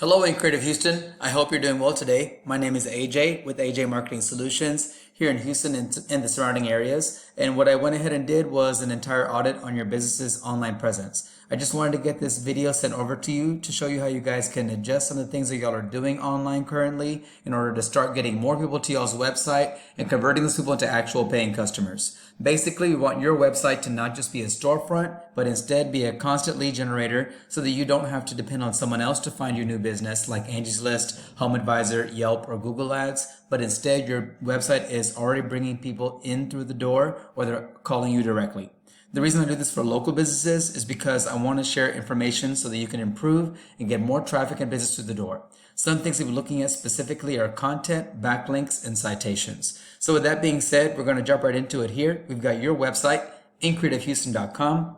Hello, Increte of Houston. I hope you're doing well today. My name is AJ with AJ Marketing Solutions here in Houston and the surrounding areas. And what I went ahead and did was an entire audit on your business's online presence. I just wanted to get this video sent over to you to show you how you guys can adjust some of the things that y'all are doing online currently in order to start getting more people to y'all's website and converting those people into actual paying customers. Basically, we want your website to not just be a storefront, but instead be a constant lead generator so that you don't have to depend on someone else to find your new business like Angie's List, Home Advisor, Yelp, or Google Ads, but instead your website is already bringing people in through the door or they're calling you directly. The reason I do this for local businesses is because I want to share information so that you can improve and get more traffic and business through the door. Some things that we're looking at specifically are content, backlinks, and citations. So with that being said, we're going to jump right into it here. We've got your website, increteofhouston.com.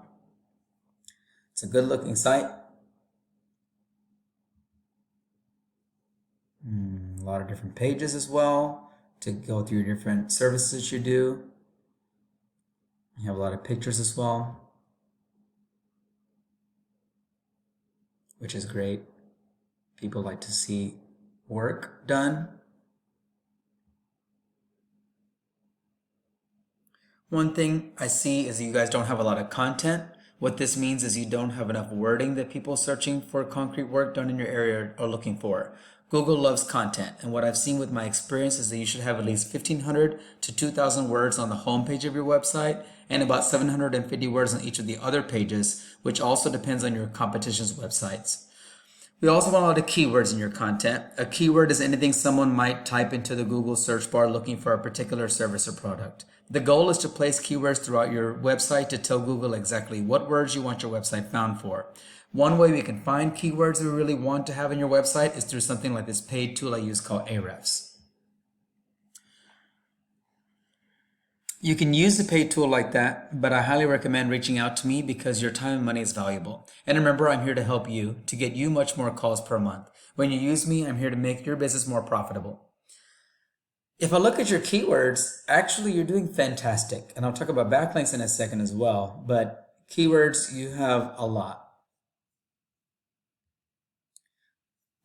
It's a good looking site. A lot of different pages as well to go through your different services you do. You have a lot of pictures as well, which is great. People like to see work done. One thing I see is you guys don't have a lot of content. What this means is you don't have enough wording that people searching for concrete work done in your area are looking for. Google loves content, and what I've seen with my experience is that you should have at least 1,500 to 2,000 words on the home page of your website and about 750 words on each of the other pages, which also depends on your competition's websites. We also want a lot of keywords in your content. A keyword is anything someone might type into the Google search bar looking for a particular service or product. The goal is to place keywords throughout your website to tell Google exactly what words you want your website found for. One way we can find keywords we really want to have in your website is through something like this paid tool I use called Ahrefs. You can use the paid tool like that, but I highly recommend reaching out to me because your time and money is valuable. And remember, I'm here to help you, to get you much more calls per month. When you use me, I'm here to make your business more profitable. If I look at your keywords, actually you're doing fantastic. And I'll talk about backlinks in a second as well, but keywords, you have a lot.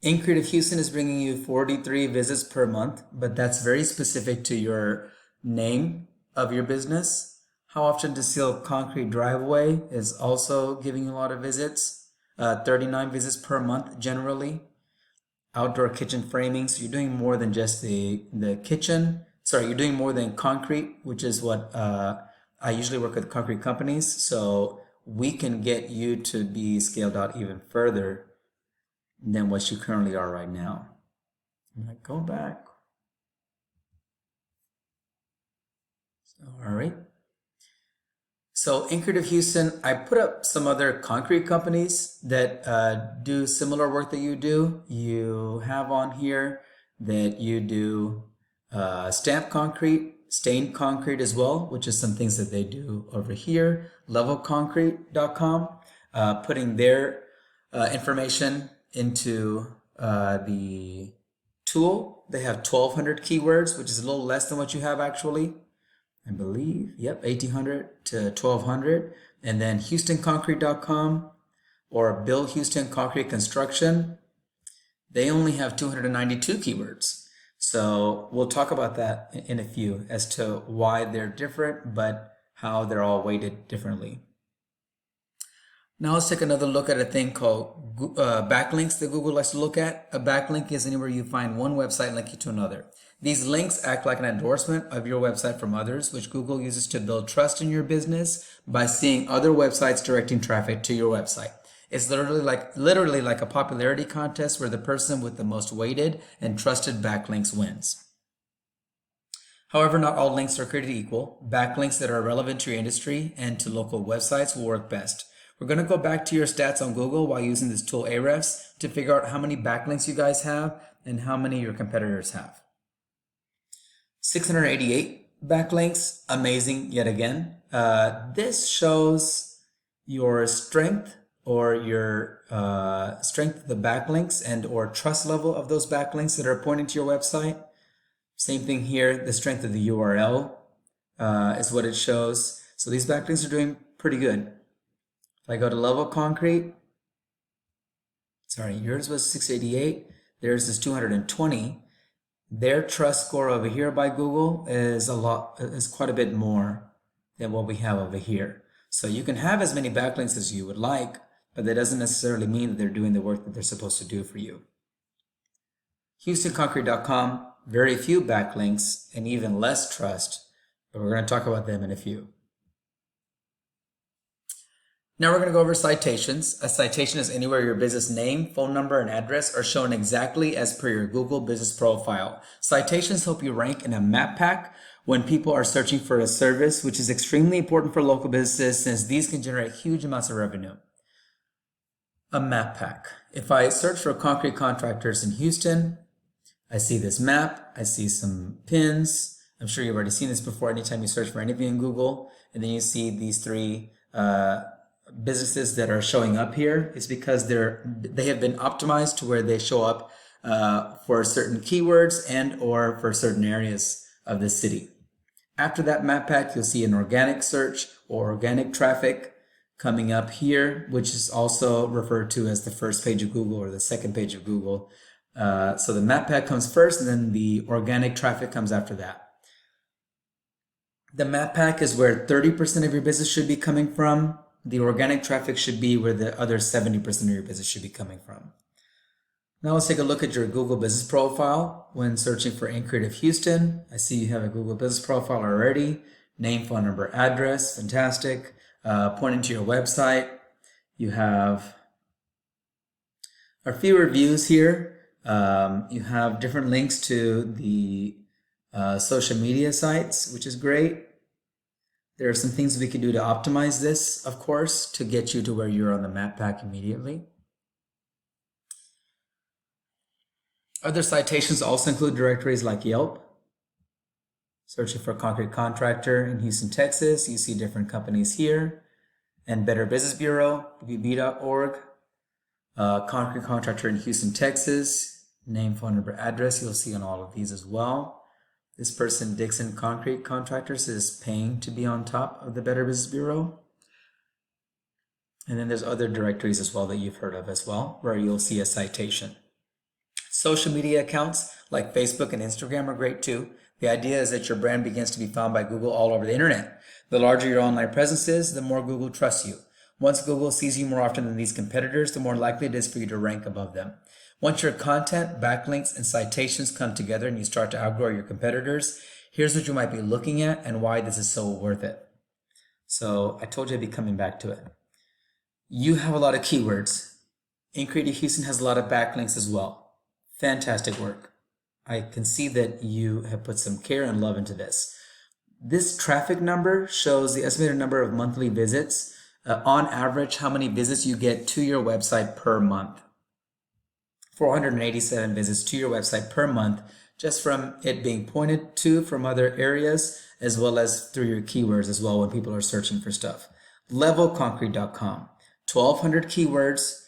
Increte of Houston is bringing you 43 visits per month, but that's very specific to your name of your business. How often to seal concrete driveway is also giving you a lot of visits, 39 visits per month generally. Outdoor kitchen framing, so you're doing more than just the kitchen. Sorry, you're doing more than concrete, which is what I usually work with concrete companies. So we can get you to be scaled out even further than what you currently are right now. I'm gonna go back. All right. So Increte of Houston, I put up some other concrete companies that do similar work that you do. You have on here that you do stamped concrete, stained concrete as well, which is some things that they do over here. Levelconcrete.com, putting their information into the tool. They have 1,200 keywords, which is a little less than what you have actually. I believe, yep, 1,800 to 1,200. And then HoustonConcrete.com or Bill Houston Concrete Construction, they only have 292 keywords. So we'll talk about that in a few as to why they're different, but how they're all weighted differently. Now let's take another look at a thing called backlinks that Google likes to look at. A backlink is anywhere you find one website linking to another. These links act like an endorsement of your website from others, which Google uses to build trust in your business by seeing other websites directing traffic to your website. It's literally like a popularity contest where the person with the most weighted and trusted backlinks wins. However, not all links are created equal. Backlinks that are relevant to your industry and to local websites will work best. We're going to go back to your stats on Google while using this tool Ahrefs to figure out how many backlinks you guys have and how many your competitors have. 688 backlinks, amazing yet again. This shows your strength or your strength of the backlinks and or trust level of those backlinks that are pointing to your website. Same thing here, the strength of the URL is what it shows. So these backlinks are doing pretty good. If I go to Level Concrete, Sorry, yours was 688. Theirs is 220. Their trust score over here by Google is quite a bit more than what we have over here. So you can have as many backlinks as you would like, but that doesn't necessarily mean that they're doing the work that they're supposed to do for you. HoustonConcrete.com, very few backlinks and even less trust, but we're going to talk about them in a few. Now we're going to go over citations. A citation is anywhere your business name, phone number, and address are shown exactly as per your Google business profile. Citations help you rank in a map pack when people are searching for a service, which is extremely important for local businesses since these can generate huge amounts of revenue. A map pack. If I search for concrete contractors in Houston, I see this map, I see some pins. I'm sure you've already seen this before anytime you search for anything in Google, and then you see these three businesses that are showing up here. It's because they have been optimized to where they show up for certain keywords and or for certain areas of the city. After that map pack, you'll see an organic search or organic traffic coming up here, which is also referred to as the first page of Google or the second page of Google. So the map pack comes first, and then the organic traffic comes after that. The map pack is where 30% of your business should be coming from. The organic traffic should be where the other 70% of your business should be coming from. Now let's take a look at your Google business profile. When searching for Increte of Houston, I see you have a Google business profile already. Name, phone number, address, fantastic. Pointing to your website. You have a few reviews here. You have different links to the social media sites, which is great. There are some things we can do to optimize this, of course, to get you to where you're on the map pack immediately. Other citations also include directories like Yelp. Searching for Concrete Contractor in Houston, Texas, you see different companies here. And Better Business Bureau, bb.org. Concrete Contractor in Houston, Texas. Name, phone number, address, you'll see on all of these as well. This person, Dixon Concrete Contractors, is paying to be on top of the Better Business Bureau. And then there's other directories as well that you've heard of as well, where you'll see a citation. Social media accounts like Facebook and Instagram are great too. The idea is that your brand begins to be found by Google all over the internet. The larger your online presence is, the more Google trusts you. Once Google sees you more often than these competitors, the more likely it is for you to rank above them. Once your content, backlinks, and citations come together and you start to outgrow your competitors, here's what you might be looking at and why this is so worth it. So I told you I'd be coming back to it. You have a lot of keywords. Increte of Houston has a lot of backlinks as well. Fantastic work. I can see that you have put some care and love into this. This traffic number shows the estimated number of monthly visits. On average, how many visits you get to your website per month. 487 visits to your website per month, just from it being pointed to from other areas, as well as through your keywords as well when people are searching for stuff. Levelconcrete.com, 1,200 keywords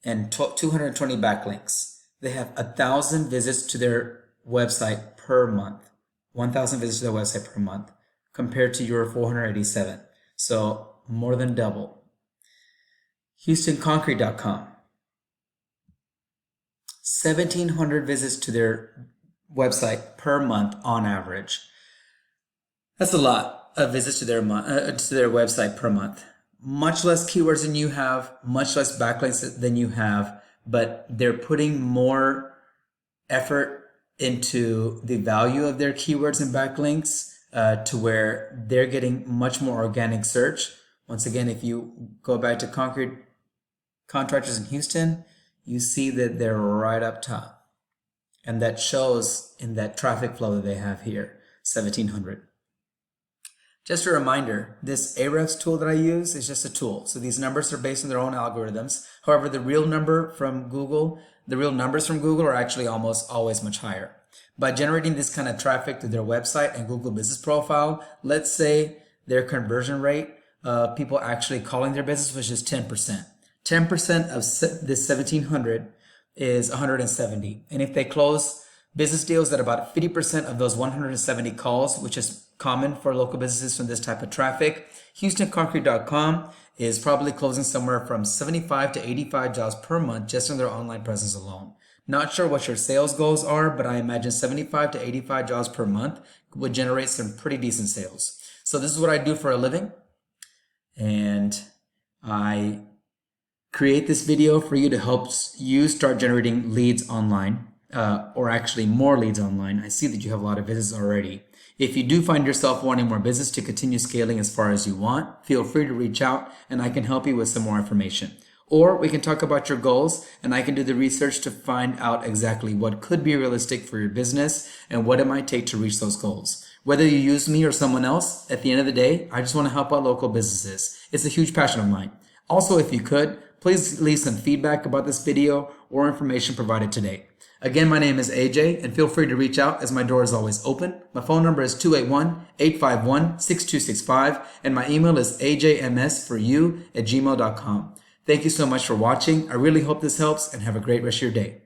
and 220 backlinks. They have 1,000 visits to their website per month. 1,000 visits to their website per month compared to your 487. So more than double. HoustonConcrete.com. 1,700 visits to their website per month on average. That's a lot of visits to their website per month. Much less keywords than you have, much less backlinks than you have, but they're putting more effort into the value of their keywords and backlinks to where they're getting much more organic search. Once again, if you go back to Concrete Contractors in Houston, you see that they're right up top. And that shows in that traffic flow that they have here, 1,700. Just a reminder, this Ahrefs tool that I use is just a tool. So these numbers are based on their own algorithms. However, the real numbers from Google are actually almost always much higher. By generating this kind of traffic to their website and Google business profile, let's say their conversion rate of people actually calling their business was just 10%. 10% of this 1,700 is 170. And if they close business deals that about 50% of those 170 calls, which is common for local businesses from this type of traffic. HoustonConcrete.com is probably closing somewhere from 75 to 85 jobs per month just on their online presence alone. Not sure what your sales goals are, but I imagine 75 to 85 jobs per month would generate some pretty decent sales. So this is what I do for a living. And I create this video for you to help you start generating leads online, or actually more leads online. I see that you have a lot of visits already. If you do find yourself wanting more business to continue scaling as far as you want, feel free to reach out and I can help you with some more information. Or we can talk about your goals and I can do the research to find out exactly what could be realistic for your business and what it might take to reach those goals. Whether you use me or someone else, at the end of the day, I just want to help out local businesses. It's a huge passion of mine. Also, if you could, please leave some feedback about this video or information provided today. Again, my name is AJ and feel free to reach out as my door is always open. My phone number is 281-851-6265 and my email is ajmsforyou@gmail.com. Thank you so much for watching. I really hope this helps and have a great rest of your day.